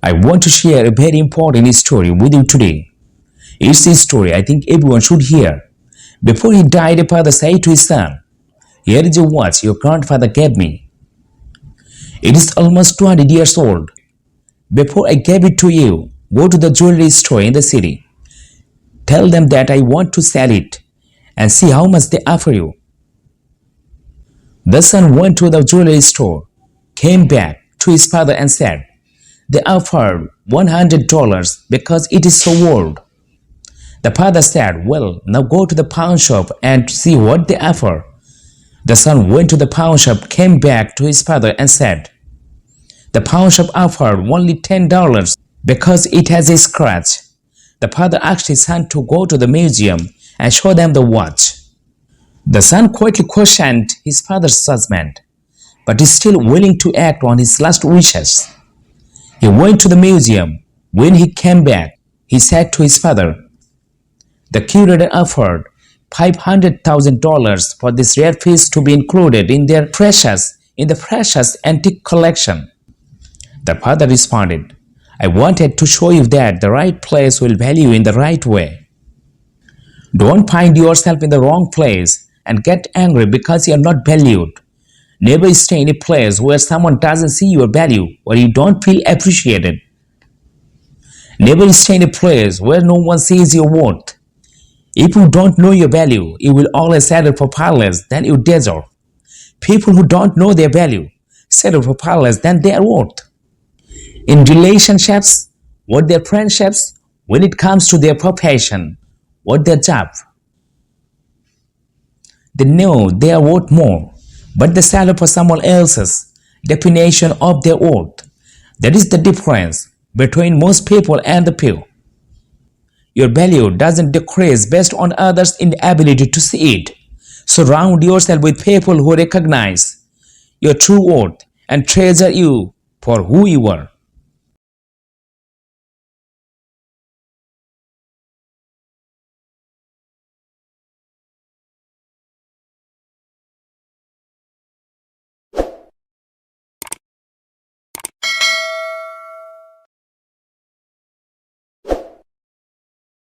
I want to share a very important story with you today. It's a story I think everyone should hear. Before he died, a father said to his son, "Here is a watch your grandfather gave me. It is almost 200 years old. Before I gave it to you, go to the jewelry store in the city. Tell them that I want to sell it and see how much they offer you." The son went to the jewelry store, came back to his father and said, "They offered $100 because it is so old." The father said, "Well, now go to the pawn shop and see what they offer." The son went to the pawn shop, came back to his father and said, "The pawn shop offered only $10 because it has a scratch." The father asked his son to go to the museum and show them the watch. The son quietly questioned his father's judgment, but is still willing to act on his last wishes. He went to the museum. When he came back, he said to his father, "The curator offered $500,000 for this rare piece to be included in the precious antique collection." The father responded, "I wanted to show you that the right place will value you in the right way. Don't find yourself in the wrong place and get angry because you are not valued. Never stay in a place where someone doesn't see your value or you don't feel appreciated. Never stay in a place where no one sees your worth. If you don't know your value, you will always settle for far less than you deserve. People who don't know their value settle for far less than they are worth. In relationships, or their friendships, when it comes to their profession or their job, they know they are worth more, but they settle for someone else's definition of their worth. That is the difference between most people and the few. Your value doesn't decrease based on others' inability to see it. Surround yourself with people who recognize your true worth and treasure you for who you are.